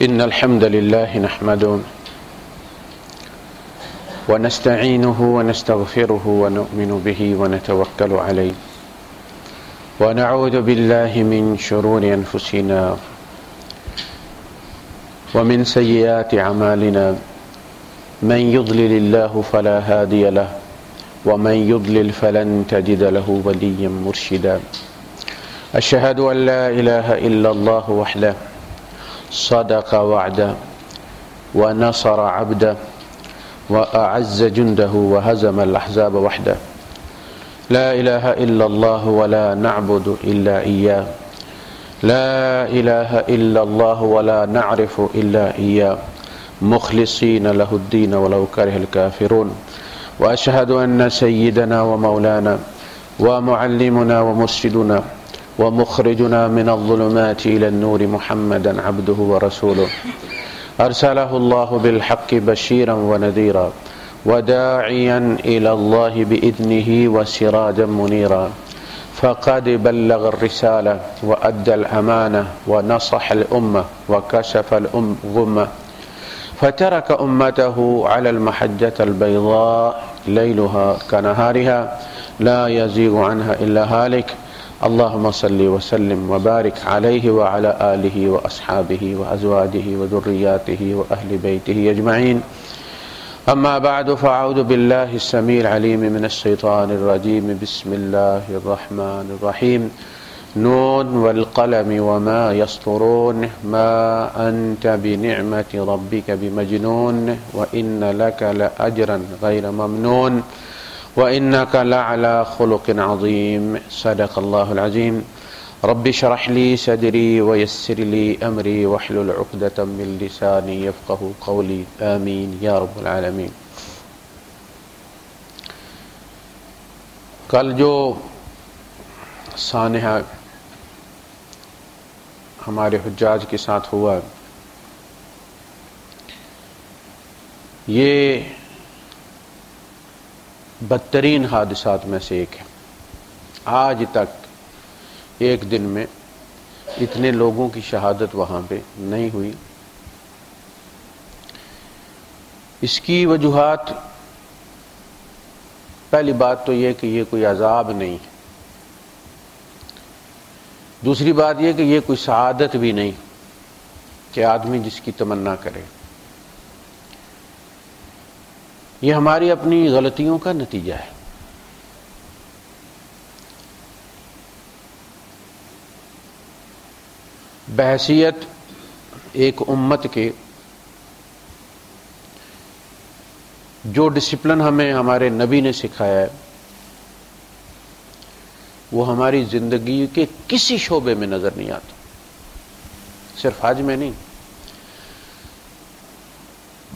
إن الحمد لله نحمده ونستعينه ونستغفره ونؤمن به ونتوكل عليه ونعوذ بالله من شرور أنفسنا ومن سيئات أعمالنا من يضلل الله فلا هادي له ومن يضلل فلن تجد له وليا مرشدا أشهد أن لا إله إلا الله وحده صدق وعده ونصر عبده وأعز جنده وهزم الأحزاب وحده لا إله إلا الله ولا نعبد إلا إياه لا إله إلا الله ولا نعرف إلا إياه مخلصين له الدين ولو كره الكافرون وأشهد أن سيدنا ومولانا ومعلمنا ومرشدنا ومخرجنا من الظلمات إلى النور محمدا عبده ورسوله أرسله الله بالحق بشيرا ونذيرا وداعيا إلى الله بإذنه وسراجا منيرا فقد بلغ الرسالة وأدى الأمانة ونصح الأمة وكشف الغمة فترك أمته على المحجة البيضاء ليلها كنهارها لا يزيغ عنها إلا هالك اللهم صل وسلم وبارك عليه وعلى آله وأصحابه وأزواجه وذرياته وأهل بيته أجمعين أما بعد فأعوذ بالله السميع العليم من الشيطان الرجيم بسم الله الرحمن الرحيم نون والقلم وما يسطرون ما أنت بنعمة ربك بمجنون وإن لك لأجرا غير ممنون وإنك لعلى خلق عظيم صدق الله العظيم رب اشرح لي صدري ويسر لي أمري واحلل عقدة من لساني يفقه قولي آمين يا رب العالمين. کل جو سانحہ ہمارے حجاج کے ساتھ ہوا یہ بدترین حادثات میں سے ایک ہے. آج تک ایک دن میں اتنے لوگوں کی شہادت وہاں پہ نہیں ہوئی. اس کی وجوہات پہلی بات تو یہ کہ یہ کوئی عذاب نہیں ہے. دوسری بات یہ کہ یہ کوئی سعادت بھی نہیں کہ آدمی جس کی تمنا کرے. یہ ہماری اپنی غلطیوں کا نتیجہ ہے. بحیثیت ایک امت کے جو ڈسپلن ہمیں ہمارے نبی نے سکھایا ہے وہ ہماری زندگی کے کسی شعبے میں نظر نہیں آتا. صرف حج میں نہیں.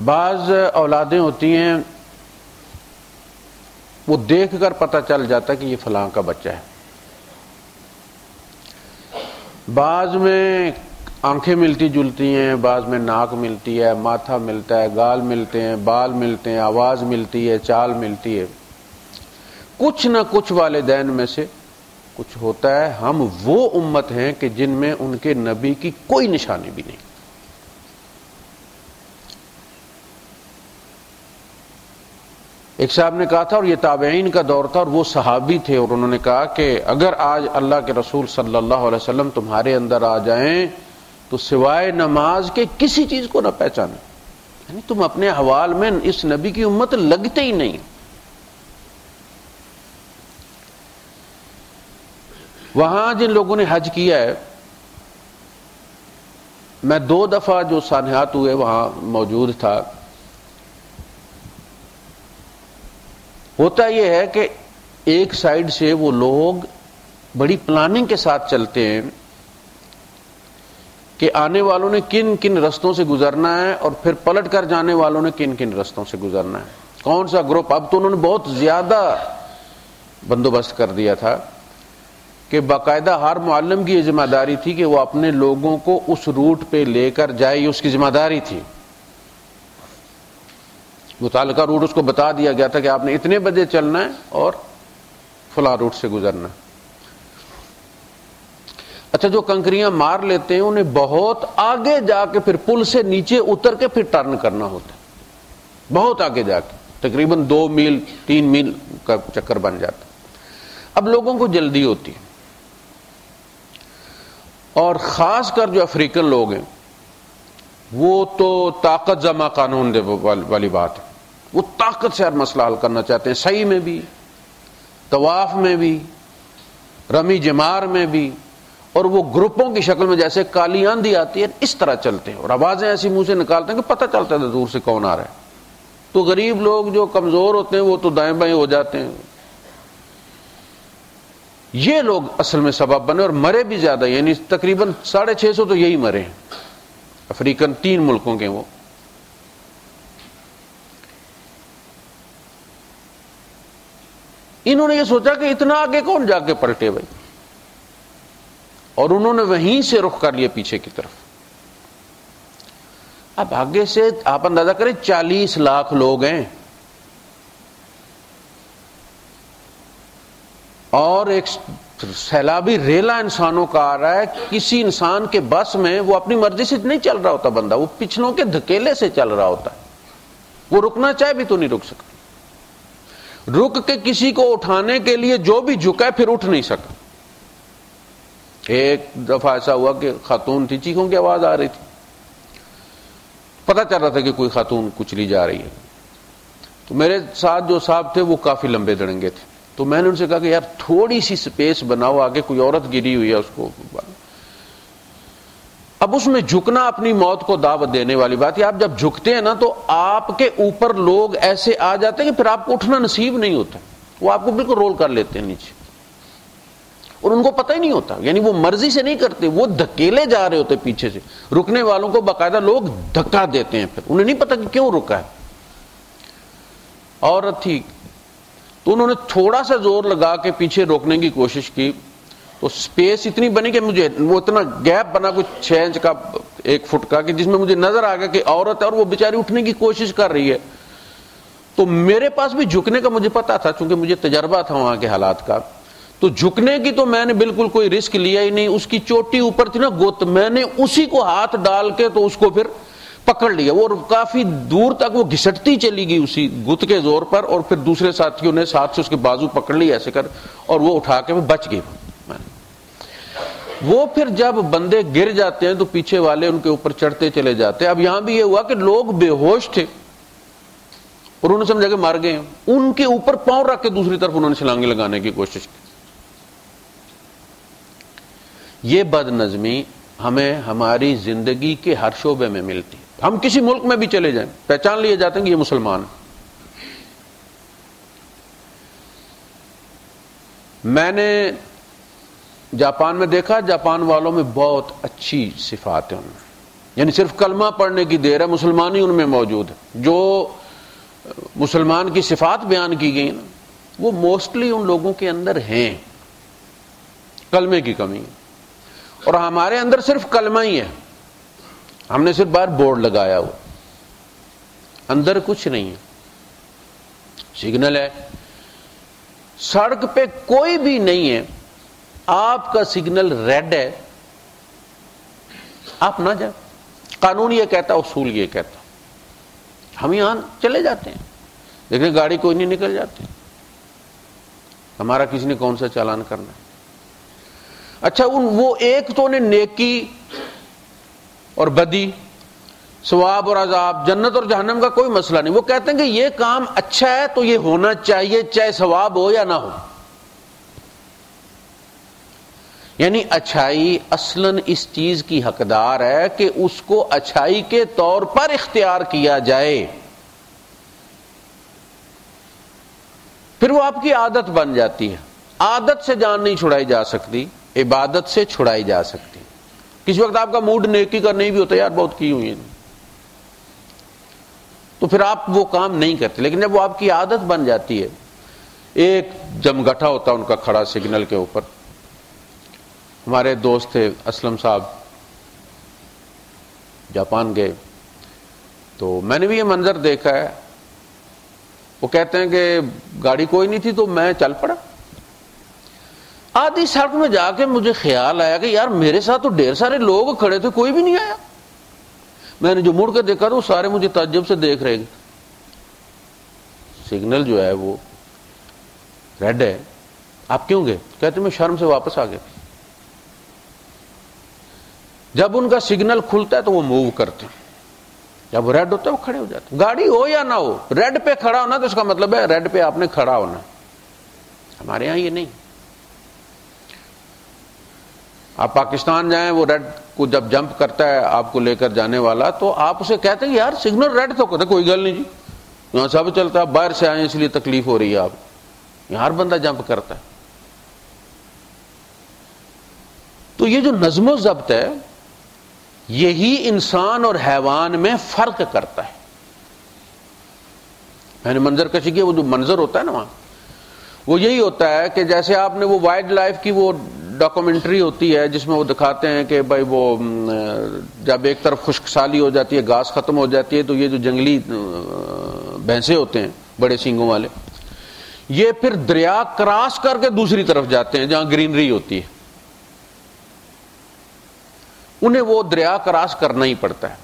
بعض اولادیں ہوتی ہیں وہ دیکھ کر پتہ چل جاتا کہ یہ فلاں کا بچہ ہے. بعض میں آنکھیں ملتی جلتی ہیں، بعض میں ناک ملتی ہے، ماتھا ملتا ہے، گال ملتے ہیں، بال ملتے ہیں، آواز ملتی ہے، چال ملتی ہے. کچھ نہ کچھ والدین میں سے کچھ ہوتا ہے. ہم وہ امت ہیں کہ جن میں ان کے نبی کی کوئی نشانی بھی نہیں. ایک صاحب نے کہا تھا، اور یہ تابعین کا دور تھا اور وہ صحابی تھے، اور انہوں نے کہا کہ اگر آج اللہ کے رسول صلی اللہ علیہ وسلم تمہارے اندر آ جائیں تو سوائے نماز کے کسی چیز کو نہ پہچانے. یعنی تم اپنے احوال میں اس نبی کی امت لگتے ہی نہیں. وہاں جن لوگوں نے حج کیا ہے، میں 2 دفعہ جو سانحات ہوئے وہاں موجود تھا. ہوتا یہ ہے کہ ایک سائیڈ سے وہ لوگ بڑی پلاننگ کے ساتھ چلتے ہیں کہ آنے والوں نے کن کن رستوں سے گزرنا ہے اور پھر پلٹ کر جانے والوں نے کن کن رستوں سے گزرنا ہے، کون سا گروپ. اب تو انہوں نے بہت زیادہ بندوبست کر دیا تھا کہ باقاعدہ ہر معلم کی یہ ذمہ داری تھی کہ وہ اپنے لوگوں کو اس روٹ پہ لے کر جائے. یہ اس کی ذمہ داری تھی. متعلقہ روٹ اس کو بتا دیا گیا تھا کہ آپ نے اتنے بجے چلنا ہے اور فلاں روٹ سے گزرنا. اچھا جو کنکریاں مار لیتے ہیں انہیں بہت آگے جا کے پھر پل سے نیچے اتر کے پھر ٹرن کرنا ہوتا ہے، بہت آگے جا کے تقریباً 2 میل 3 میل کا چکر بن جاتا ہے۔ اب لوگوں کو جلدی ہوتی ہے، اور خاص کر جو افریقن لوگ ہیں وہ تو طاقت جمع قانون والی بات ہے، وہ طاقت سے ہر مسئلہ حل کرنا چاہتے ہیں، سعی میں بھی، طواف میں بھی، رمی جمار میں بھی، اور وہ گروپوں کی شکل میں جیسے کالی آندھی آتی ہے اس طرح چلتے ہیں، اور آوازیں ایسی منہ سے نکالتے ہیں کہ پتہ چلتا ہے دور سے کون آ رہا ہے۔ تو غریب لوگ جو کمزور ہوتے ہیں وہ تو دائیں بائیں ہو جاتے ہیں۔ یہ لوگ اصل میں سبب بنے، اور مرے بھی زیادہ، یعنی تقریباً 650 تو یہی مرے ہیں افریقن 3 ملکوں کے۔ وہ انہوں نے یہ سوچا کہ اتنا آگے کون جا کے پلٹے بھائی، اور انہوں نے وہیں سے رخ کر لیا پیچھے کی طرف۔ اب آگے سے آپ اندازہ کریں 40 لاکھ لوگ ہیں، اور ایک سیلابی ریلا انسانوں کا آ رہا ہے، کسی انسان کے بس میں وہ اپنی مرضی سے نہیں چل رہا ہوتا بندہ، وہ پچھلوں کے دھکیلے سے چل رہا ہوتا ہے، وہ رکنا چاہے بھی تو نہیں رک سکتا، رک کے کسی کو اٹھانے کے لیے جو بھی جھکا ہے پھر اٹھ نہیں سکا۔ ایک دفعہ ایسا ہوا کہ خاتون تھی، چیخوں کی آواز آ رہی تھی، پتہ چل رہا تھا کہ کوئی خاتون کچلی جا رہی ہے، تو میرے ساتھ جو صاحب تھے وہ کافی لمبے دڑنگے تھے، تو میں نے ان سے کہا کہ یار تھوڑی سی سپیس بناؤ، آگے کوئی عورت گری ہوئی ہے اس کو۔ اب اس میں جھکنا اپنی موت کو دعوت دینے والی بات ہے۔ آپ جب جھکتے ہیں نا تو آپ کے اوپر لوگ ایسے آ جاتے ہیں کہ پھر آپ کو اٹھنا نصیب نہیں ہوتا، وہ آپ کو بالکل رول کر لیتے ہیں نیچے، اور ان کو پتہ ہی نہیں ہوتا، یعنی وہ مرضی سے نہیں کرتے، وہ دھکیلے جا رہے ہوتے پیچھے سے۔ رکنے والوں کو باقاعدہ لوگ دھکا دیتے ہیں، پھر انہیں نہیں پتا کہ کیوں رکا ہے۔ عورت تھی تو انہوں نے تھوڑا سا زور لگا کے پیچھے روکنے کی کوشش کی، تو سپیس اتنی بنی کہ مجھے وہ اتنا گیپ بنا کچھ 6 انچ کا 1 فٹ کا، کہ جس میں مجھے نظر آ گیا کہ عورت ہے اور وہ بیچاری اٹھنے کی کوشش کر رہی ہے۔ تو میرے پاس بھی جھکنے کا مجھے پتا تھا، چونکہ مجھے تجربہ تھا وہاں کے حالات کا، تو جھکنے کی تو میں نے بالکل کوئی رسک لیا ہی نہیں۔ اس کی چوٹی اوپر تھی نا گوت، میں نے اسی کو ہاتھ ڈال کے تو اس کو پھر پکڑ لیا، وہ کافی دور تک وہ گھسٹتی چلی گئی اسی گت کے زور پر، اور پھر دوسرے ساتھیوں نے ساتھ سے اس کے بازو پکڑ لی ایسے کر، اور وہ اٹھا کے بچ گئی۔ وہ پھر جب بندے گر جاتے ہیں تو پیچھے والے ان کے اوپر چڑھتے چلے جاتے ہیں۔ اب یہاں بھی یہ ہوا کہ لوگ بے ہوش تھے اور انہوں نے سمجھا کہ مر گئے، ان کے اوپر پاؤں رکھ کے دوسری طرف انہوں نے چھلانگیں لگانے کی کوشش کی۔ یہ بد نظمی ہمیں ہماری زندگی کے ہر شعبے میں ملتی ہے۔ ہم کسی ملک میں بھی چلے جائیں پہچان لیے جاتے ہیں کہ یہ مسلمان۔ میں نے جاپان میں دیکھا، جاپان والوں میں بہت اچھی صفات ہیں ان میں، یعنی صرف کلمہ پڑھنے کی دیر ہے، مسلمان ہی ان میں موجود ہے۔ جو مسلمان کی صفات بیان کی گئی نا وہ موسٹلی ان لوگوں کے اندر ہیں، کلمے کی کمی ہے، اور ہمارے اندر صرف کلمہ ہی ہے، ہم نے صرف باہر بورڈ لگایا ہوا، اندر کچھ نہیں ہے۔ سگنل ہے، سڑک پہ کوئی بھی نہیں ہے، آپ کا سگنل ریڈ ہے، آپ نہ جائیں، قانون یہ کہتا، اصول یہ کہتا، ہم یہاں چلے جاتے ہیں، لیکن گاڑی کوئی نہیں، نکل جاتے، ہمارا کسی نے کون سا چالان کرنا ہے۔ اچھا وہ ایک تو نے نیکی اور بدی، ثواب اور عذاب، جنت اور جہنم کا کوئی مسئلہ نہیں، وہ کہتے ہیں کہ یہ کام اچھا ہے تو یہ ہونا چاہیے چاہے ثواب ہو یا نہ ہو۔ یعنی اچھائی اصلاً اس چیز کی حقدار ہے کہ اس کو اچھائی کے طور پر اختیار کیا جائے، پھر وہ آپ کی عادت بن جاتی ہے۔ عادت سے جان نہیں چھڑائی جا سکتی، عبادت سے چھڑائی جا سکتی۔ کسی وقت آپ کا موڈ نیکی کا نہیں بھی ہوتا، یار بہت کی ہوئی ہے، تو پھر آپ وہ کام نہیں کرتے، لیکن جب وہ آپ کی عادت بن جاتی ہے۔ ایک جمگٹھا ہوتا ان کا کھڑا سگنل کے اوپر، ہمارے دوست تھے اسلم صاحب، جاپان گئے تو میں نے بھی یہ منظر دیکھا ہے، وہ کہتے ہیں کہ گاڑی کوئی نہیں تھی تو میں چل پڑا، آدھی سڑک میں جا کے مجھے خیال آیا کہ یار میرے ساتھ تو ڈھیر سارے لوگ کھڑے تھے، کوئی بھی نہیں آیا. میں نے جو مڑ کے دیکھا تو وہ سارے مجھے تعجب سے دیکھ رہے. سگنل جو ہے وہ ریڈ ہے، آپ کیوں گئے؟ کہتے میں شرم سے واپس آ گئے. جب ان کا سگنل کھلتا ہے تو وہ موو کرتے ہیں، جب ریڈ ہوتا ہے وہ کھڑے ہو جاتے ہیں. گاڑی ہو یا نہ ہو، ریڈ پہ کھڑا ہونا تو اس کا مطلب ہے ریڈ پہ آپ نے کھڑا ہونا. ہمارے ہاں یہ نہیں. آپ پاکستان جائیں، وہ ریڈ کو جب جمپ کرتا ہے آپ کو لے کر جانے والا تو آپ اسے کہتے ہیں یار سگنل ریڈ تو کہتے کوئی گل نہیں جی، یہاں سب چلتا ہے، باہر سے آئے اس لیے تکلیف ہو رہی ہے. آپ یہاں ہر بندہ جمپ کرتا ہے. تو یہ جو نظم و ضبط ہے یہی انسان اور حیوان میں فرق کرتا ہے. میں نے منظر کشی کی، وہ جو منظر ہوتا ہے نا وہاں، وہ یہی ہوتا ہے کہ جیسے آپ نے وہ وائلڈ لائف کی وہ ڈاکومنٹری ہوتی ہے جس میں وہ دکھاتے ہیں کہ بھائی وہ جب ایک طرف خشک سالی ہو جاتی ہے، گھاس ختم ہو جاتی ہے، تو یہ جو جنگلی بھینسے ہوتے ہیں بڑے سینگوں والے، یہ پھر دریا کراس کر کے دوسری طرف جاتے ہیں جہاں گرینری ہوتی ہے. انہیں وہ دریا کراس کرنا ہی پڑتا ہے.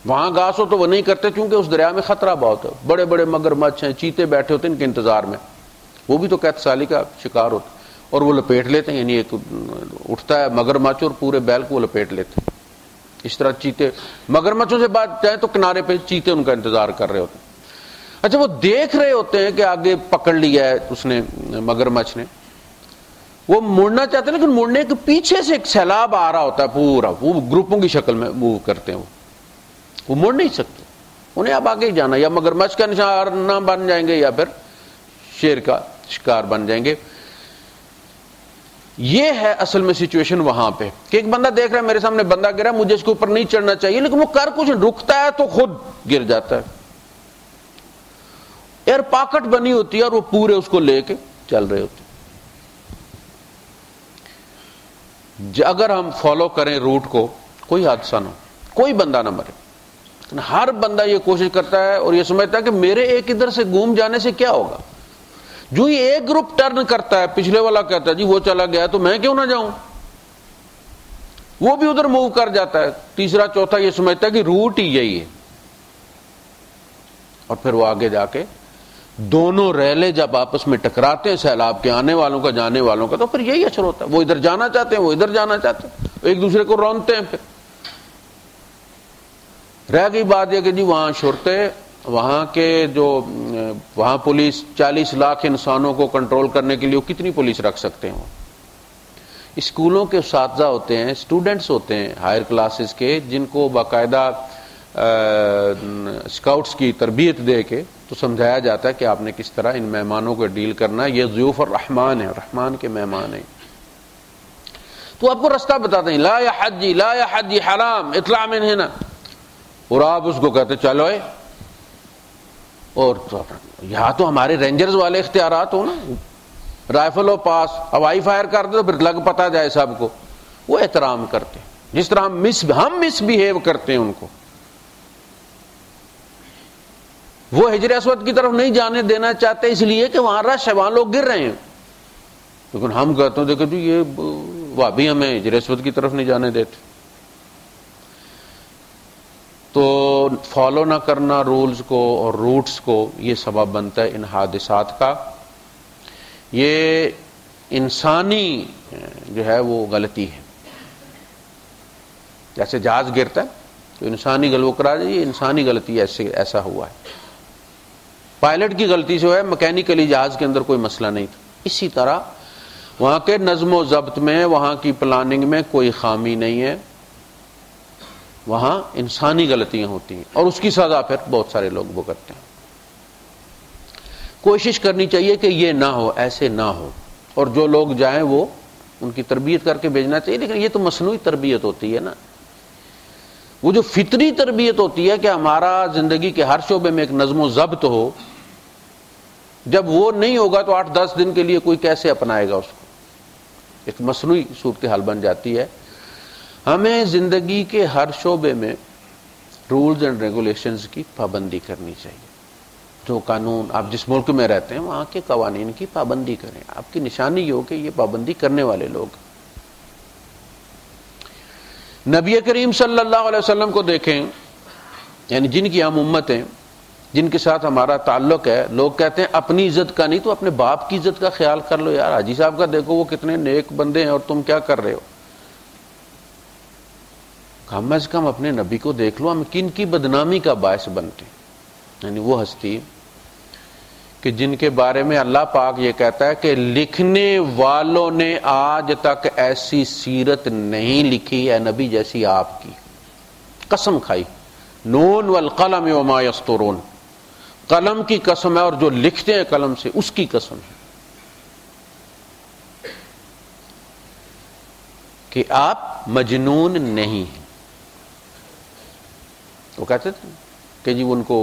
وہاں گھاس ہو تو وہ نہیں کرتے کیونکہ اس دریا میں خطرہ بہت ہے. بڑے بڑے مگرمچھ ہیں، چیتے بیٹھے ہوتے ہیں ان کے انتظار میں، وہ بھی تو قحط سالی کا شکار ہوتا اور وہ لپیٹ لیتے ہیں. یعنی ایک اٹھتا ہے مگرمچھ اور پورے بیل کو وہ لپیٹ لیتے ہیں. اس طرح چیتے مگرمچھوں سے بات جائے تو کنارے پہ چیتے ان کا انتظار کر رہے ہوتے ہیں. اچھا وہ دیکھ رہے ہوتے ہیں کہ آگے پکڑ لیا ہے اس نے مگرمچھ نے، وہ مڑنا چاہتے ہیں لیکن مڑنے کے پیچھے سے ایک سیلاب آ رہا ہوتا ہے پورا، وہ گروپوں کی شکل میں موو کرتے ہیں. وہ مڑ نہیں سکتے، انہیں اب آگے ہی جانا، یا مگرمچھ کا نشانہ بن جائیں گے یا پھر شیر کا شکار بن جائیں گے. یہ ہے اصل میں سچویشن وہاں پہ کہ ایک بندہ دیکھ رہا ہے میرے سامنے بندہ گرا، مجھے اس کے اوپر نہیں چڑھنا چاہیے، لیکن وہ کر کچھ رکتا ہے تو خود گر جاتا ہے. ایئر پاکٹ بنی ہوتی ہے اور وہ پورے اس کو لے کے چل رہے ہوتے ہیں. اگر ہم فالو کریں روٹ کو، کوئی حادثہ نہ ہو، کوئی بندہ نہ مرے. ہر بندہ یہ کوشش کرتا ہے اور یہ سمجھتا ہے کہ میرے ایک ادھر سے گھوم جانے سے کیا ہوگا. جو ہی ایک گروپ ٹرن کرتا ہے پچھلے والا کہتا ہے جی وہ چلا گیا تو میں کیوں نہ جاؤں، وہ بھی ادھر موو کر جاتا ہے. تیسرا چوتھا یہ سمجھتا ہے کہ روٹ ہی یہی ہے، اور پھر وہ آگے جا کے دونوں ریلیں جب آپس میں ٹکراتے ہیں، سیلاب کے آنے والوں کا جانے والوں کا، تو پھر یہی اثر ہوتا ہے. وہ ادھر جانا چاہتے ہیں، وہ ادھر جانا چاہتے ہیں، ایک دوسرے کو رونتے ہیں. پھر رہ گئی بات یہ کہ جی وہاں شرطے، وہاں کے جو وہاں پولیس 40 لاکھ انسانوں کو کنٹرول کرنے کے لیے کتنی پولیس رکھ سکتے ہیں. وہ اسکولوں کے اساتذہ ہوتے ہیں، اسٹوڈنٹس ہوتے ہیں ہائر کلاسز کے، جن کو باقاعدہ اسکاؤٹس کی تربیت دے کے تو سمجھایا جاتا ہے کہ آپ نے کس طرح ان مہمانوں کو ڈیل کرنا ہے. یہ ضیوف الرحمان ہیں، رحمان کے مہمان ہیں. تو آپ کو رستہ بتاتے ہیں، لا یا حجی لا یا حجی حرام اطلاع من ہنا، اور آپ اس کو کہتے چلو اے. اور یہاں تو ہمارے رینجرز والے اختیارات ہو نا، رائفل ہو پاس، ہوائی فائر کر دو پھر لگ پتا جائے سب کو. وہ احترام کرتے ہیں جس طرح ہم مس بہیو کرتے ہیں ان کو. وہ حجر اسود کی طرف نہیں جانے دینا چاہتے اس لیے کہ وہاں رش ہے، وہاں لوگ گر رہے ہیں، لیکن ہم کہتے ہیں دیکھو جی یہ وہابی ہمیں حجر اسود کی طرف نہیں جانے دیتے. تو فالو نہ کرنا رولز کو اور روٹس کو، یہ سبب بنتا ہے ان حادثات کا. یہ انسانی جو ہے وہ غلطی ہے. جیسے جہاز گرتا ہے تو انسانی غلطی، یہ انسانی غلطی ایسا ہوا ہے. پائلٹ کی غلطی سے ہے، مکینیکلی جہاز کے اندر کوئی مسئلہ نہیں تھا. اسی طرح وہاں کے نظم و ضبط میں، وہاں کی پلاننگ میں کوئی خامی نہیں ہے، وہاں انسانی غلطیاں ہوتی ہیں اور اس کی سزا پھر بہت سارے لوگ بھگتتے ہیں. کوشش کرنی چاہیے کہ یہ نہ ہو، ایسے نہ ہو، اور جو لوگ جائیں وہ ان کی تربیت کر کے بھیجنا چاہیے. لیکن یہ تو مصنوعی تربیت ہوتی ہے نا. وہ جو فطری تربیت ہوتی ہے کہ ہمارا زندگی کے ہر شعبے میں ایک نظم و ضبط ہو، جب وہ نہیں ہوگا تو 8-10 دن کے لیے کوئی کیسے اپنائے گا اس کو. ایک مصنوعی صورتحال بن جاتی ہے. ہمیں زندگی کے ہر شعبے میں رولز اینڈ ریگولیشنز کی پابندی کرنی چاہیے. جو قانون آپ جس ملک میں رہتے ہیں وہاں کے قوانین کی پابندی کریں. آپ کی نشانی یہ ہو کہ یہ پابندی کرنے والے لوگ. نبی کریم صلی اللہ علیہ وسلم کو دیکھیں، یعنی جن کی ہم امت ہیں، جن کے ساتھ ہمارا تعلق ہے، لوگ کہتے ہیں اپنی عزت کا نہیں تو اپنے باپ کی عزت کا خیال کر لو. یار حاجی صاحب کا دیکھو وہ کتنے نیک بندے ہیں اور تم کیا کر رہے ہو. کم از کم اپنے نبی کو دیکھ لو. ہم کن کی بدنامی کا باعث بنتے ہیں؟ یعنی وہ ہستی کہ جن کے بارے میں اللہ پاک یہ کہتا ہے کہ لکھنے والوں نے آج تک ایسی سیرت نہیں لکھی ہے نبی جیسی آپ کی. قسم کھائی، نون والقلم وما یسطرون، قلم کی قسم ہے اور جو لکھتے ہیں قلم سے اس کی قسم ہے کہ آپ مجنون نہیں ہیں. وہ کہتے تھے کہ جی ان کو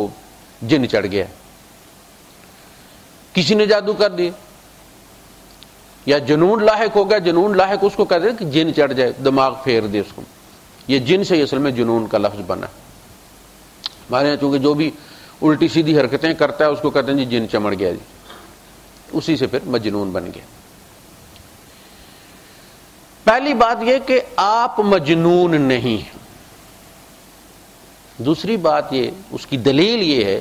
جن چڑھ گیا، کسی نے جادو کر دیا، یا جنون لاحق ہو گیا. جنون لاحق اس کو کہتے ہیں کہ جن چڑھ جائے، دماغ پھیر دے اس کو. یہ جن سے اصل میں جنون کا لفظ بنا. ہمارے یہاں چونکہ جو بھی الٹی سیدھی حرکتیں کرتا ہے اس کو کہتے ہیں جی جن چمڑ گیا جی، اسی سے پھر مجنون بن گیا. پہلی بات یہ کہ آپ مجنون نہیں ہیں. دوسری بات یہ، اس کی دلیل یہ ہے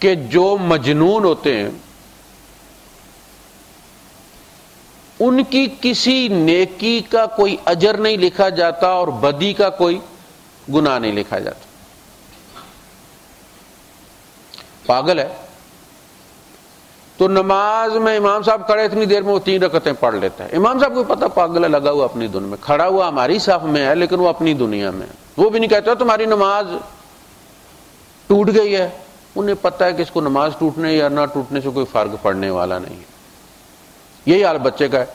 کہ جو مجنون ہوتے ہیں ان کی کسی نیکی کا کوئی اجر نہیں لکھا جاتا اور بدی کا کوئی گناہ نہیں لکھا جاتا. پاگل ہے تو نماز میں امام صاحب کھڑے اتنی دیر میں وہ 3 رکعتیں پڑھ لیتا ہے. امام صاحب کو پتہ پاگل ہے، لگا ہوا اپنی دن میں، کھڑا ہوا ہماری صف میں ہے لیکن وہ اپنی دنیا میں ہے. وہ بھی نہیں کہتا تمہاری نماز ٹوٹ گئی ہے. انہیں پتہ ہے کہ اس کو نماز ٹوٹنے یا نہ ٹوٹنے سے کوئی فرق پڑنے والا نہیں ہے. یہی حال بچے کا ہے.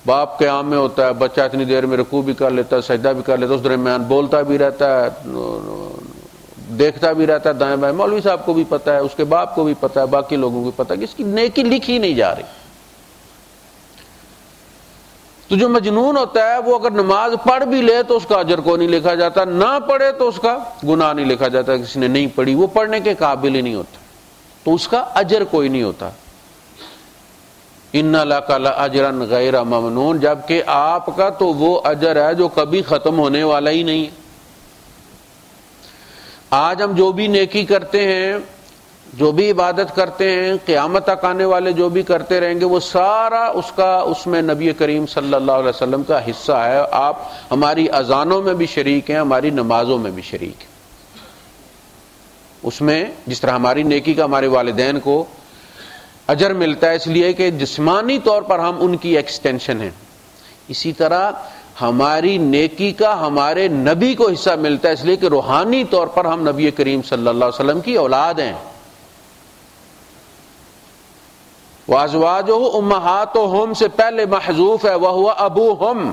باپ قیام میں ہوتا ہے، بچہ اتنی دیر میں رکوع بھی کر لیتا ہے، سجدہ بھی کر لیتا ہے، اس درمیان بولتا بھی رہتا ہے، دیکھتا بھی رہتا ہے دائیں بائیں. مولوی صاحب کو بھی پتہ ہے، اس کے باپ کو بھی پتہ ہے، باقی لوگوں کو بھی پتہ ہے کہ اس کی نیکی لکھی نہیں جا رہی. تو جو مجنون ہوتا ہے وہ اگر نماز پڑھ بھی لے تو اس کا اجر کو نہیں لکھا جاتا، نہ پڑھے تو اس کا گناہ نہیں لکھا جاتا. کسی نے نہیں پڑھی، وہ پڑھنے کے قابل ہی نہیں ہوتا تو اس کا اجر کوئی نہیں ہوتا. ان لک لاجرا غیر ممنون، جبکہ آپ کا تو وہ اجر ہے جو کبھی ختم ہونے والا ہی نہیں. آج ہم جو بھی نیکی کرتے ہیں، جو بھی عبادت کرتے ہیں، قیامت تک آنے والے جو بھی کرتے رہیں گے، وہ سارا اس میں نبی کریم صلی اللہ علیہ وسلم کا حصہ ہے. آپ ہماری اذانوں میں بھی شریک ہیں، ہماری نمازوں میں بھی شریک ہیں. اس میں جس طرح ہماری نیکی کا ہمارے والدین کو اجر ملتا ہے اس لیے کہ جسمانی طور پر ہم ان کی ایکسٹینشن ہیں، اسی طرح ہماری نیکی کا ہمارے نبی کو حصہ ملتا ہے اس لیے کہ روحانی طور پر ہم نبی کریم صلی اللہ علیہ وسلم کی اولاد ہیں. وازواجہ امہاتہم سے پہلے محذوف ہے وہو ابوہم.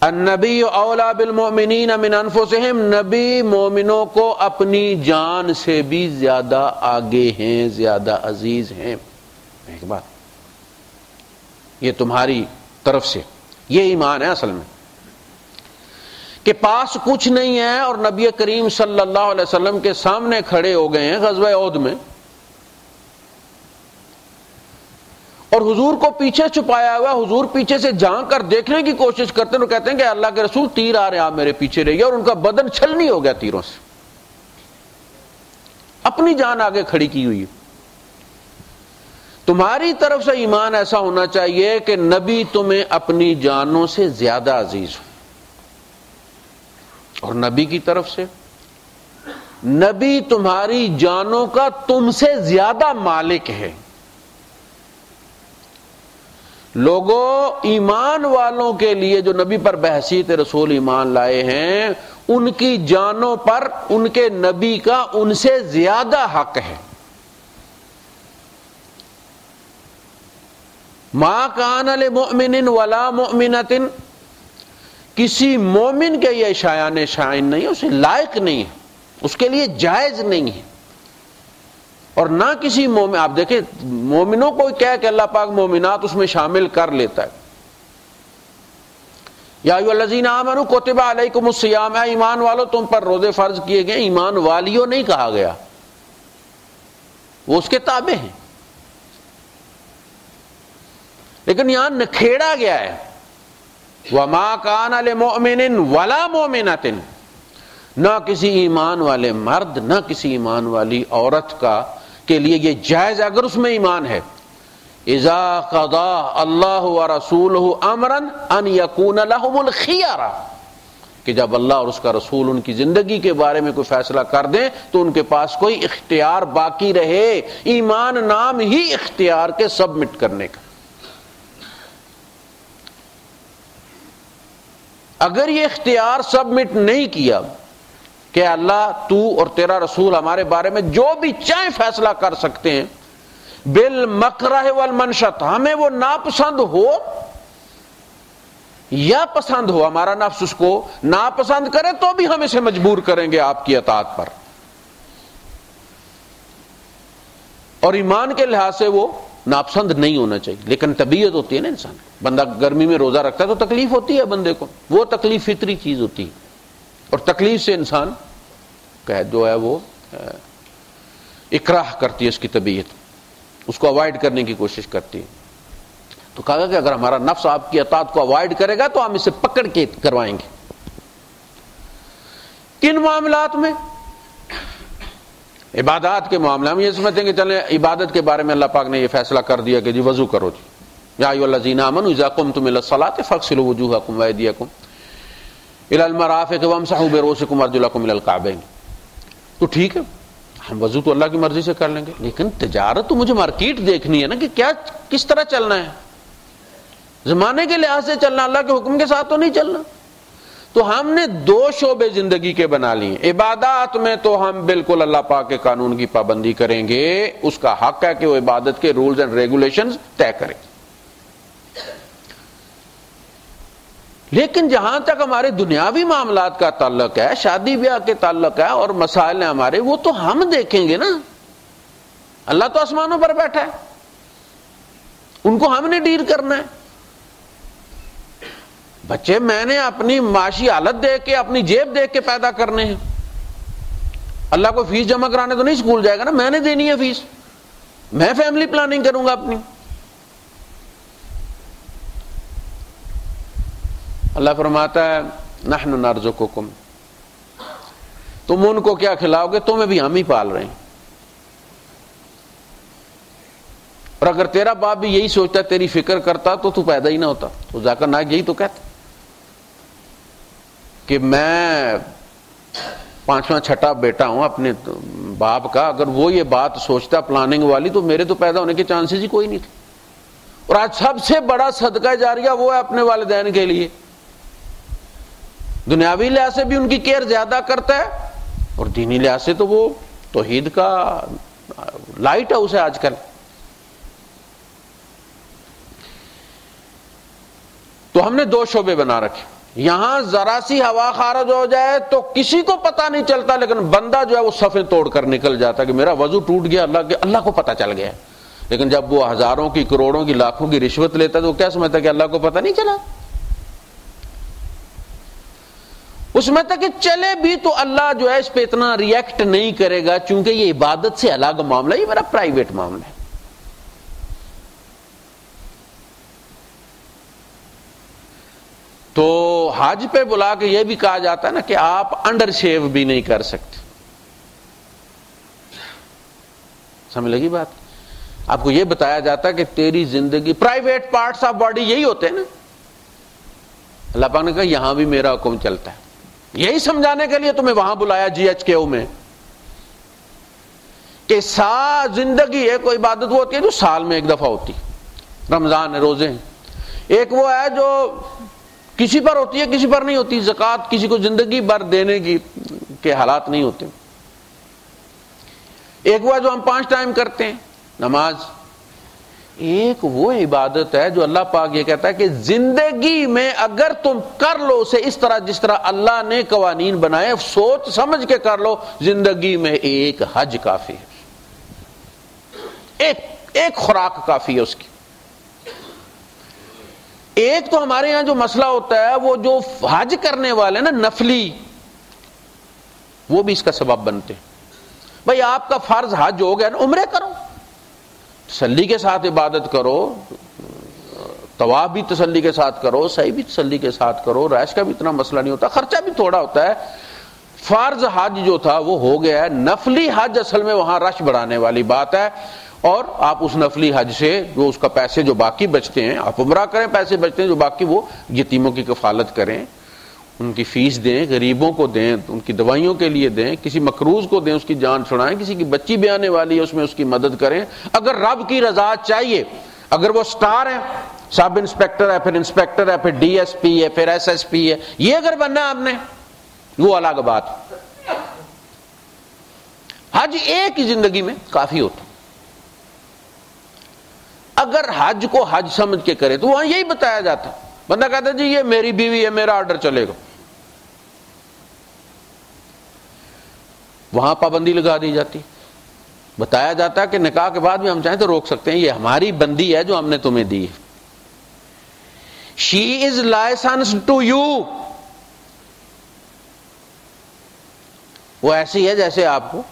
النبی اولا بالمؤمنین من انفسہم، نبی مومنوں کو اپنی جان سے بھی زیادہ آگے ہیں، زیادہ عزیز ہیں. ایک بات یہ تمہاری طرف سے، یہ ایمان ہے اصل میں کہ پاس کچھ نہیں ہے اور نبی کریم صلی اللہ علیہ وسلم کے سامنے کھڑے ہو گئے ہیں غزوہ احد میں، اور حضور کو پیچھے چھپایا ہوا، حضور پیچھے سے جھانک کر دیکھنے کی کوشش کرتے ہیں اور کہتے ہیں کہ اللہ کے رسول تیر آ رہے ہیں، آپ میرے پیچھے رہیے، اور ان کا بدن چھلنی ہو گیا تیروں سے. اپنی جان آگے کھڑی کی ہوئی. تمہاری طرف سے ایمان ایسا ہونا چاہیے کہ نبی تمہیں اپنی جانوں سے زیادہ عزیز ہو، اور نبی کی طرف سے نبی تمہاری جانوں کا تم سے زیادہ مالک ہے. لوگوں، ایمان والوں کے لیے جو نبی پر بحیثیت رسول ایمان لائے ہیں، ان کی جانوں پر ان کے نبی کا ان سے زیادہ حق ہے. ما کان لمؤمن ولا مؤمنۃ، کسی مومن کے یہ شایان شائن نہیں ہے، اسے لائق نہیں ہے، اس کے لیے جائز نہیں ہے. اور نہ کسی مومن، آپ دیکھیں مومنوں کو کہہ کہ اللہ پاک مومنات اس میں شامل کر لیتا ہے، یا ایھا الذین آمنوا کتب علیکم الصیام، اے ایمان والو تم پر روزے فرض کیے گئے. ایمان والیوں نہیں کہا گیا، وہ اس کے تابع ہیں، لیکن یہاں نکھیڑا گیا ہے. وما کان لمؤمن ولا مؤمنۃ، نہ کسی ایمان والے مرد نہ کسی ایمان والی عورت کا کے لیے یہ جائز اگر اس میں ایمان ہے، اذا قضى اللہ ورسولہ امرا ان یکون لہم الخیارہ، کہ جب اللہ اور اس کا رسول ان کی زندگی کے بارے میں کوئی فیصلہ کر دیں تو ان کے پاس کوئی اختیار باقی رہے. ایمان نام ہی اختیار کے سبمٹ کرنے کا. اگر یہ اختیار سبمٹ نہیں کیا کہ اللہ تو اور تیرا رسول ہمارے بارے میں جو بھی چاہیں فیصلہ کر سکتے ہیں، بالمکرہ والمنشط، ہمیں وہ ناپسند ہو یا پسند ہو، ہمارا نفس اس کو ناپسند کرے تو بھی ہم اسے مجبور کریں گے آپ کی اطاعت پر، اور ایمان کے لحاظ سے وہ ناپسند نہیں ہونا چاہیے. لیکن طبیعت ہوتی ہے نا انسان، بندہ گرمی میں روزہ رکھتا ہے تو تکلیف ہوتی ہے بندے کو، وہ تکلیف فطری چیز ہوتی ہے، اور تکلیف سے انسان کا جو ہے وہ اکراہ کرتی ہے اس کی طبیعت، اس کو اوائڈ کرنے کی کوشش کرتی ہے. تو کہا کہ اگر ہمارا نفس آپ کی اطاعت کو اوائڈ کرے گا تو ہم اسے پکڑ کے کروائیں گے. کن معاملات میں؟ عبادات کے معاملے. ہم یہ سمجھتے ہیں کہ چلیں عبادت کے بارے میں اللہ پاک نے یہ فیصلہ کر دیا کہ جی وضو کرو جی، یا ایھا الذین آمنوا اذا قمتم الی الصلاۃ فاغسلوا وجوہکم وایدیکم الی المرافق وامسحوا برؤوسکم وارجلکم الی الکعبین. تو ٹھیک ہے، ہم وضو تو اللہ کی مرضی سے کر لیں گے، لیکن تجارت تو مجھے مارکیٹ دیکھنی ہے نا کہ کیا کس طرح چلنا ہے، زمانے کے لحاظ سے چلنا، اللہ کے حکم کے ساتھ تو نہیں چلنا. تو ہم نے دو شعبے زندگی کے بنا لیے. عبادات میں تو ہم بالکل اللہ پاک کے قانون کی پابندی کریں گے، اس کا حق ہے کہ وہ عبادت کے رولز اینڈ ریگولیشنز طے کرے. لیکن جہاں تک ہمارے دنیاوی معاملات کا تعلق ہے، شادی بیاہ کے تعلق ہے اور مسائل ہیں ہمارے، وہ تو ہم دیکھیں گے نا. اللہ تو آسمانوں پر بیٹھا ہے، ان کو ہم نے ڈیل کرنا ہے. بچے میں نے اپنی معاشی حالت دیکھ کے، اپنی جیب دیکھ کے پیدا کرنے ہیں. اللہ کو فیس جمع کرانے تو نہیں اسکول جائے گا نا، میں نے دینی ہے فیس، میں فیملی پلاننگ کروں گا اپنی. اللہ فرماتا ہے نحن نرزقکم، تم ان کو کیا کھلاؤ گے، تمہیں بھی ہم ہی پال رہے ہیں. اور اگر تیرا باپ بھی یہی سوچتا، تیری فکر کرتا تو پیدا ہی نہ ہوتا. تو ذاکر نائک یہی تو کہتا کہ میں پانچواں چھٹا بیٹا ہوں اپنے باپ کا، اگر وہ یہ بات سوچتا پلاننگ والی تو میرے تو پیدا ہونے کے چانسز ہی کوئی نہیں تھے. اور آج سب سے بڑا صدقہ جاریہ وہ ہے اپنے والدین کے لیے. دنیاوی لحاظ سے بھی ان کی کیئر زیادہ کرتا ہے، اور دینی لحاظ سے تو وہ توحید کا لائٹ ہاؤس ہے آج کل. تو ہم نے دو شعبے بنا رکھے. یہاں ذرا سی ہوا خارج ہو جائے تو کسی کو پتہ نہیں چلتا، لیکن بندہ جو ہے وہ صفیں توڑ کر نکل جاتا کہ میرا وضو ٹوٹ گیا، اللہ کو پتہ چل گیا. لیکن جب وہ ہزاروں کی، کروڑوں کی، لاکھوں کی رشوت لیتا ہے تو وہ کیا سمجھتا کہ اللہ کو پتہ نہیں چلا. اس میں تک کہ چلے بھی تو اللہ جو ہے اس پہ اتنا ریئیکٹ نہیں کرے گا، چونکہ یہ عبادت سے الگ معاملہ ہے، یہ میرا پرائیویٹ معاملہ ہے. تو حج پہ بلا کے یہ بھی کہا جاتا ہے نا کہ آپ انڈر شیو بھی نہیں کر سکتے. سمجھ لگی بات؟ آپ کو یہ بتایا جاتا ہے کہ تیری زندگی، پرائیویٹ پارٹس آف باڈی یہی ہوتے ہیں نا. اللہ پاک نے کہا یہاں بھی میرا حکم چلتا ہے. یہی سمجھانے کے لیے تمہیں وہاں بلایا GHQ میں کہ زندگی ہے، کوئی عبادت وہ ہوتی ہے جو سال میں ایک دفعہ ہوتی، رمضان ہے، روزے ہیں. ایک وہ ہے جو کسی پر ہوتی ہے، کسی پر نہیں ہوتی. زکوٰۃ کسی کو زندگی بھر دینے کی کے حالات نہیں ہوتے. ایک وہ ہے جو ہم 5 ٹائم کرتے ہیں، نماز. ایک وہ عبادت ہے جو اللہ پاک یہ کہتا ہے کہ زندگی میں اگر تم کر لو اسے اس طرح جس طرح اللہ نے قوانین بنائے، سوچ سمجھ کے کر لو، زندگی میں ایک حج کافی ہے، ایک خوراک کافی ہے اس کی، ایک تو ہمارے یہاں جو مسئلہ ہوتا ہے وہ جو حج کرنے والے نا نفلی، وہ بھی اس کا سبب بنتے ہیں. بھائی آپ کا فرض حج ہو گیا نا، عمرے کرو، تسلی کے ساتھ عبادت کرو، طواف بھی تسلی کے ساتھ کرو، سعی بھی تسلی کے ساتھ کرو، رہائش کا بھی اتنا مسئلہ نہیں ہوتا، خرچہ بھی تھوڑا ہوتا ہے. فرض حج جو تھا وہ ہو گیا ہے، نفلی حج اصل میں وہاں رش بڑھانے والی بات ہے. اور آپ اس نفلی حج سے جو اس کا پیسے جو باقی بچتے ہیں آپ عمرہ کریں، پیسے بچتے ہیں جو باقی وہ یتیموں کی کفالت کریں، ان کی فیس دیں، غریبوں کو دیں، ان کی دوائیوں کے لیے دیں، کسی مقروض کو دیں، اس کی جان چھڑائیں، کسی کی بچی بھی آنے والی ہے اس میں اس کی مدد کریں. اگر رب کی رضا چاہیے، اگر وہ سٹار ہیں، سب انسپیکٹر ہے، پھر انسپیکٹر ہے، پھر ڈی ایس پی ہے، پھر ایس ایس پی ہے، یہ اگر بننا آپ نے وہ الگ بات. حج ایک ہی زندگی میں کافی ہوتا. اگر حج کو حج سمجھ کے کرے تو وہاں یہی بتایا جاتا. بندہ کہتا ہے جی یہ میری بیوی ہے، میرا آرڈر چلے گا، وہاں پابندی لگا دی جاتی. بتایا جاتا ہے کہ نکاح کے بعد بھی ہم چاہیں تو روک سکتے ہیں، یہ ہماری بندی ہے جو ہم نے تمہیں دی ہے. شی از لائسنس ٹو یو. وہ ایسی ہے جیسے آپ کو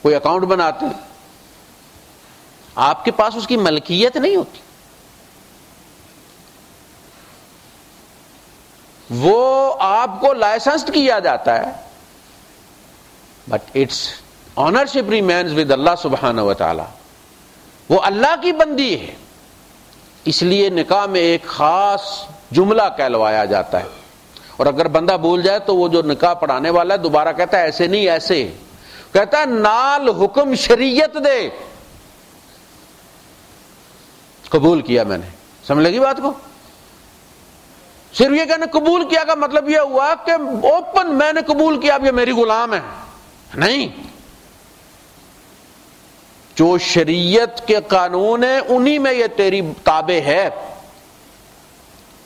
کوئی اکاؤنٹ بناتے ہیں، آپ کے پاس اس کی ملکیت نہیں ہوتی، وہ آپ کو لائسنسڈ کیا جاتا ہے، but its ownership remains with Allah سبحانہ و تعالی. وہ اللہ کی بندی ہے، اس لیے نکاح میں ایک خاص جملہ کہلوایا جاتا ہے. اور اگر بندہ بھول جائے تو وہ جو نکاح پڑھانے والا ہے دوبارہ کہتا ہے ایسے نہیں ایسے، کہتا ہے نال حکم شریعت دے. قبول کیا میں نے، سمجھ لگی بات کو؟ صرف یہ کہنا قبول کیا کا مطلب یہ ہوا کہ اوپن میں نے قبول کیا، اب یہ میری غلام ہے، نہیں. جو شریعت کے قانون ہیں انہی میں یہ تیری تابع ہے،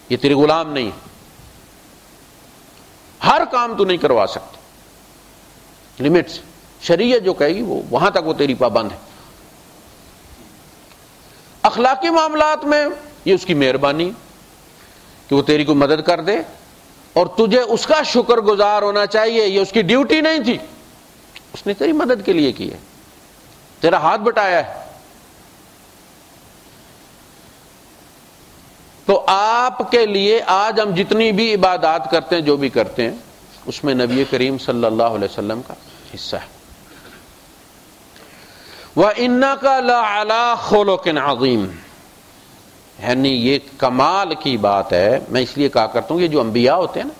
یہ تیری غلام نہیں. ہر کام تو نہیں کروا سکتا، لمٹس. شریعت جو کہے گی وہ وہاں تک وہ تیری پابند ہے. اخلاقی معاملات میں یہ اس کی مہربانی کہ وہ تیری کو مدد کر دے اور تجھے اس کا شکر گزار ہونا چاہیے. یہ اس کی ڈیوٹی نہیں تھی، اس نے تیری مدد کے لیے کی ہے، تیرا ہاتھ بٹایا ہے. تو آپ کے لیے آج ہم جتنی بھی عبادات کرتے ہیں، جو بھی کرتے ہیں، اس میں نبی کریم صلی اللہ علیہ وسلم کا حصہ ہے. وَإِنَّكَ لَعَلَىٰ خُلُقٍ عَظِيمٍ، یعنی یہ کمال کی بات ہے. میں اس لیے کہا کرتا ہوں یہ جو انبیاء ہوتے ہیں نا،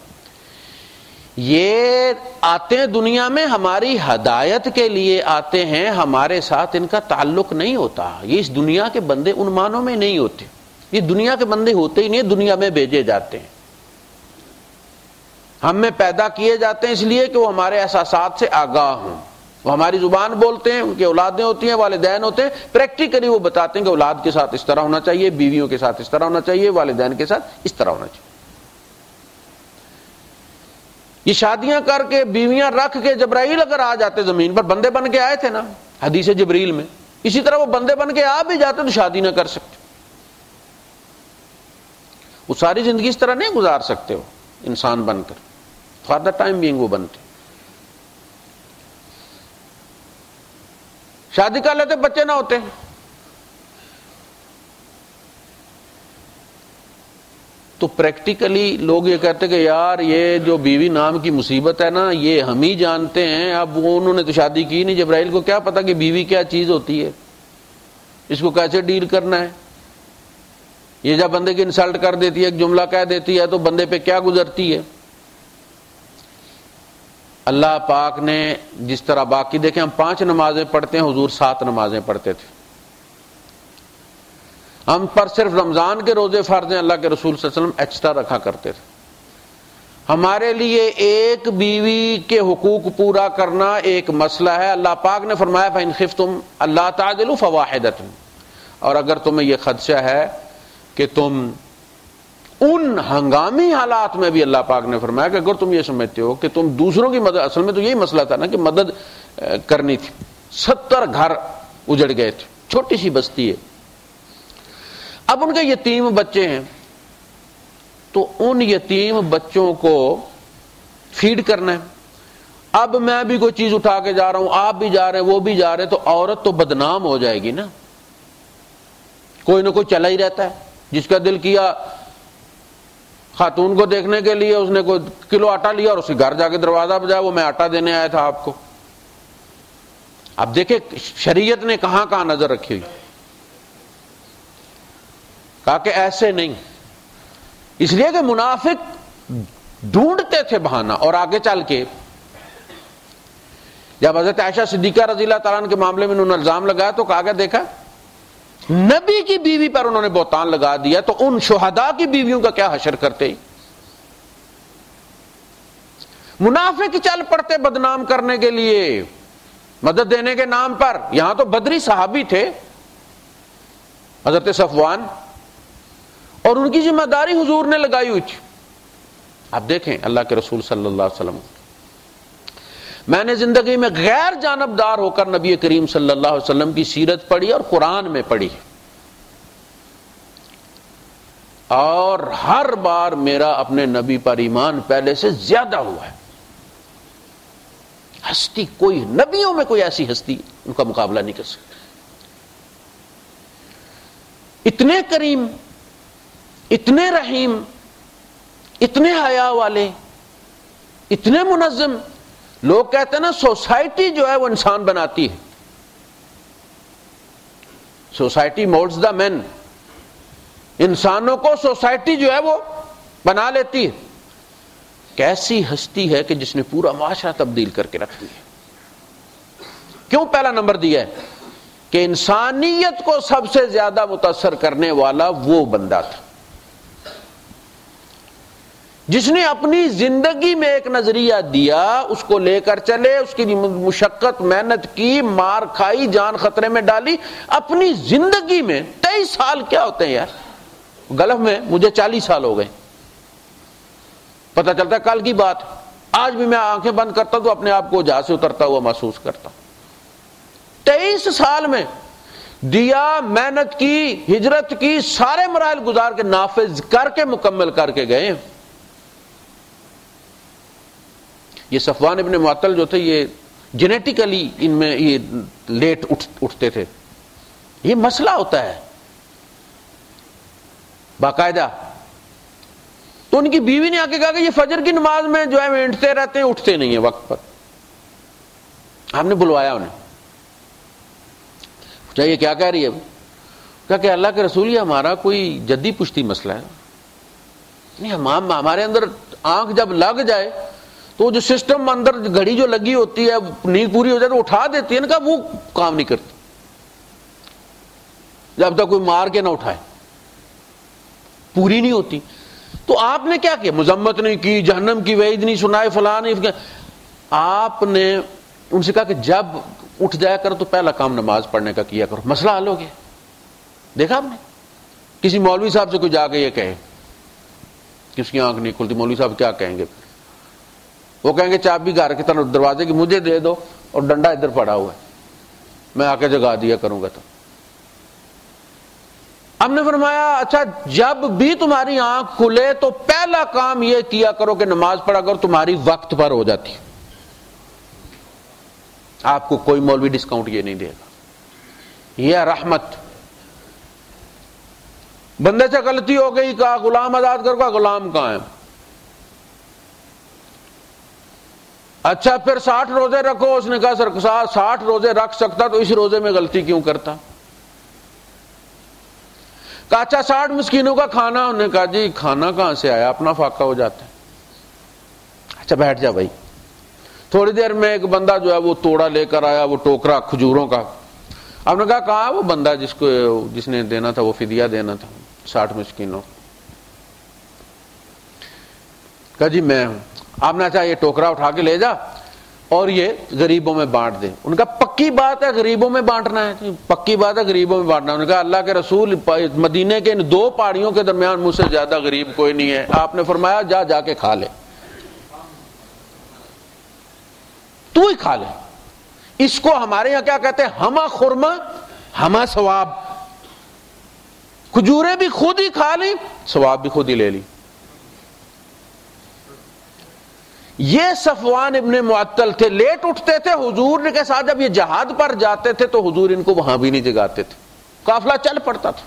یہ آتے ہیں دنیا میں ہماری ہدایت کے لیے آتے ہیں، ہمارے ساتھ ان کا تعلق نہیں ہوتا. یہ اس دنیا کے بندے ان معنوں میں نہیں ہوتے، یہ دنیا کے بندے ہوتے ہی نہیں، دنیا میں بھیجے جاتے ہیں. ہم میں پیدا کیے جاتے ہیں اس لیے کہ وہ ہمارے احساسات سے آگاہ ہوں. وہ ہماری زبان بولتے ہیں، ان کی اولادیں ہوتی ہیں، والدین ہوتے ہیں، پریکٹیکلی وہ بتاتے ہیں کہ اولاد کے ساتھ اس طرح ہونا چاہیے، بیویوں کے ساتھ اس طرح ہونا چاہیے، والدین کے ساتھ اس طرح ہونا چاہیے. یہ شادیاں کر کے بیویاں رکھ کے جبرائیل اگر آ جاتے زمین پر، بندے بن کے آئے تھے نا حدیث جبریل میں، اسی طرح وہ بندے بن کے آ بھی جاتے تو شادی نہ کر سکتے. وہ ساری زندگی اس طرح نہیں گزار سکتے ہو انسان بن کر، فار دا ٹائم بینگ وہ بنتے. شادی کر لیتے بچے نہ ہوتے. تو پریکٹیکلی لوگ یہ کہتے کہ یار یہ جو بیوی نام کی مصیبت ہے نا یہ ہم ہی جانتے ہیں، اب وہ انہوں نے تو شادی کی نہیں، جبرائیل کو کیا پتا کہ بیوی کیا چیز ہوتی ہے، اس کو کیسے ڈیل کرنا ہے. یہ جب بندے کی انسلٹ کر دیتی ہے، ایک جملہ کہہ دیتی ہے تو بندے پہ کیا گزرتی ہے. اللہ پاک نے جس طرح باقی دیکھیں ہم 5 نمازیں پڑھتے ہیں، حضور 7 نمازیں پڑھتے تھے. ہم پر صرف رمضان کے روزے فرض ہیں، اللہ کے رسول صلی اللہ علیہ وسلم ایکسٹرا رکھا کرتے تھے. ہمارے لیے ایک بیوی کے حقوق پورا کرنا ایک مسئلہ ہے. اللہ پاک نے فرمایا فَإِنْ خِفْتُمْ أَلَّا تَعْدِلُوا فَوَاحِدَةٌ، اور اگر تمہیں یہ خدشہ ہے کہ تم ان ہنگامی حالات میں بھی، اللہ پاک نے فرمایا کہ اگر تم یہ سمجھتے ہو کہ تم دوسروں کی مدد، اصل میں تو یہی مسئلہ تھا نا کہ مدد کرنی تھی. 70 گھر اجڑ گئے تھے، چھوٹی سی بستی ہے. اب ان کے یتیم بچے ہیں تو ان یتیم بچوں کو فیڈ کرنا ہے. اب میں بھی کوئی چیز اٹھا کے جا رہا ہوں، آپ بھی جا رہے ہیں، وہ بھی جا رہے ہیں، تو عورت تو بدنام ہو جائے گی نا. کوئی نہ کوئی چلا ہی رہتا ہے. جس کا دل کیا خاتون کو دیکھنے کے لیے، اس نے کوئی کلو آٹا لیا اور اس کے گھر جا کے دروازہ بجایا، وہ میں آٹا دینے آیا تھا آپ کو. اب دیکھیں شریعت نے کہاں کہاں نظر رکھی ہوئی. کہا کہ ایسے نہیں، اس لیے کہ منافق ڈھونڈتے تھے بہانہ. اور آگے چل کے جب حضرت عائشہ صدیقہ رضی اللہ تعالیٰ عنہ کے معاملے میں انہوں نے الزام لگایا تو کہا کہ دیکھا نبی کی بیوی پر انہوں نے بہتان لگا دیا تو ان شہداء کی بیویوں کا کیا حشر کرتے ہی. منافق چل پڑتے بدنام کرنے کے لیے، مدد دینے کے نام پر. یہاں تو بدری صحابی تھے حضرت صفوان، اور ان کی ذمہ داری حضور نے لگائی ہوئی تھی. اب دیکھیں اللہ کے رسول صلی اللہ علیہ وسلم، میں نے زندگی میں غیر جانبدار ہو کر نبی کریم صلی اللہ علیہ وسلم کی سیرت پڑھی اور قرآن میں پڑھی، اور ہر بار میرا اپنے نبی پر ایمان پہلے سے زیادہ ہوا ہے. ہستی کوئی، نبیوں میں کوئی ایسی ہستی ان کا مقابلہ نہیں کر سکتی. اتنے کریم، اتنے رحیم، اتنے حیا والے، اتنے منظم. لوگ کہتے ہیں نا سوسائٹی جو ہے وہ انسان بناتی ہے. سوسائٹی مولڈز دا مین. انسانوں کو سوسائٹی جو ہے وہ بنا لیتی ہے. کیسی ہستی ہے کہ جس نے پورا معاشرہ تبدیل کر کے رکھ دیا. کیوں پہلا نمبر دیا ہے؟ کہ انسانیت کو سب سے زیادہ متاثر کرنے والا وہ بندہ تھا جس نے اپنی زندگی میں ایک نظریہ دیا، اس کو لے کر چلے، اس کی مشقت محنت کی، مار کھائی، جان خطرے میں ڈالی. اپنی زندگی میں 23 سال کیا ہوتے ہیں یار، گلف میں مجھے 40 سال ہو گئے. پتہ چلتا ہے کل کی بات. آج بھی میں آنکھیں بند کرتا ہوں تو اپنے آپ کو جہاز سے اترتا ہوا محسوس کرتا ہوں. 23 سال میں دیا، محنت کی، ہجرت کی، سارے مراحل گزار کے نافذ کر کے مکمل کر کے گئے. یہ صفوان ابن معطل جو تھے یہ جینیٹیکلی ان میں یہ لیٹ اٹھتے تھے. یہ مسئلہ ہوتا ہے باقاعدہ. تو ان کی بیوی نے آ کے کہا کہ یہ فجر کی نماز میں جو ہے اینٹتے رہتے ہیں، اٹھتے نہیں ہیں وقت پر. آپ نے بلوایا انہیں، پوچھا یہ کیا کہہ رہی ہے؟ کہا کہ اللہ کے رسول یہ ہمارا کوئی جدی پشتی مسئلہ ہے. نہیں، ہمارے اندر آنکھ جب لگ جائے تو جو سسٹم اندر گھڑی جو لگی ہوتی ہے نیند پوری ہو جائے تو اٹھا دیتی ہے نا. کہا وہ کام نہیں کرتی جب تک کوئی مار کے نہ اٹھائے، پوری نہیں ہوتی. تو آپ نے کیا کیا؟ مذمت نہیں کی، جہنم کی وعید نہیں سنائے، فلاں نہیں. آپ نے ان سے کہا کہ جب اٹھ جایا کرو تو پہلا کام نماز پڑھنے کا کیا کرو، مسئلہ حل ہو گیا. دیکھا آپ نے کسی مولوی صاحب سے کوئی جا کے یہ کہے کہ اس کی آنکھ نہیں کھلتی، مولوی صاحب کیا کہیں گے؟ وہ کہیں گے چابی گھر کی طرف دروازے کی مجھے دے دو اور ڈنڈا ادھر پڑا ہوا ہے، میں آ کے جگا دیا کروں گا. تو ہم نے فرمایا اچھا جب بھی تمہاری آنکھ کھلے تو پہلا کام یہ کیا کرو کہ نماز پڑھا کرو، تمہاری وقت پر ہو جاتی. آپ کو کوئی مولوی ڈسکاؤنٹ یہ نہیں دے گا. یہ رحمت. بندے سے غلطی ہو گئی، کہا غلام آزاد کرو، کہا غلام کہاں ہے؟ اچھا پھر 60 روزے رکھو. اس نے کہا سر 60 روزے رکھ سکتا تو اس روزے میں غلطی کیوں کرتا؟ کہا اچھا 60 مسکینوں کا کھانا. انہوں نے کہا جی کھانا کہاں سے آیا، اپنا فاقہ ہو جاتا ہے. اچھا بیٹھ جا بھائی. تھوڑی دیر میں ایک بندہ جو ہے وہ توڑا لے کر آیا، وہ ٹوکرا کھجوروں کا. آپ نے کہا کہاں وہ بندہ جس نے دینا تھا، وہ فدیہ دینا تھا 60 مسکینوں. کہا جی میں ہوں. آپ نے اچھا یہ ٹوکرا اٹھا کے لے جا اور یہ غریبوں میں بانٹ دے. ان کا پکی بات ہے غریبوں میں بانٹنا ہے، پکی بات ہے غریبوں میں بانٹنا. انہوں نے کہا اللہ کے رسول مدینے کے ان 2 پہاڑیوں کے درمیان مجھ سے زیادہ غریب کوئی نہیں ہے. آپ نے فرمایا جا کے کھا لے، تو ہی کھا لے. اس کو ہمارے یہاں کیا کہتے ہیں؟ ہما خرما ہما ثواب. کھجوریں بھی خود ہی کھا لی، ثواب بھی خود ہی لے لی۔ یہ صفوان ابن معطل تھے، لیٹ اٹھتے تھے، حضور نے کے ساتھ جب یہ جہاد پر جاتے تھے تو حضور ان کو وہاں بھی نہیں جگاتے تھے، قافلہ چل پڑتا تھا،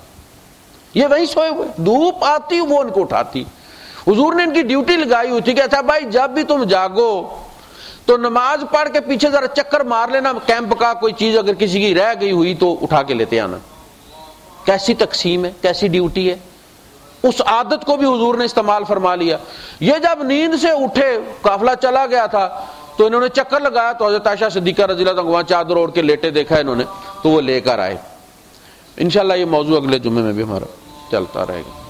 یہ وہیں سوئے ہوئے، دھوپ آتی وہ ان کو اٹھاتی۔ حضور نے ان کی ڈیوٹی لگائی ہوئی تھی کہ اچھا بھائی جب بھی تم جاگو تو نماز پڑھ کے پیچھے ذرا چکر مار لینا، کیمپ کا کوئی چیز اگر کسی کی رہ گئی ہوئی تو اٹھا کے لیتے آنا۔ کیسی تقسیم ہے، کیسی ڈیوٹی ہے، اس عادت کو بھی حضور نے استعمال فرما لیا۔ یہ جب نیند سے اٹھے، قافلہ چلا گیا تھا تو انہوں نے چکر لگایا تو حضرت عائشہ صدیقہ رضی اللہ عنہ وہاں چادر اوڑھ کے لیٹے دیکھا انہوں نے، تو وہ لے کر آئے۔ انشاءاللہ یہ موضوع اگلے جمعے میں بھی ہمارا چلتا رہے گا۔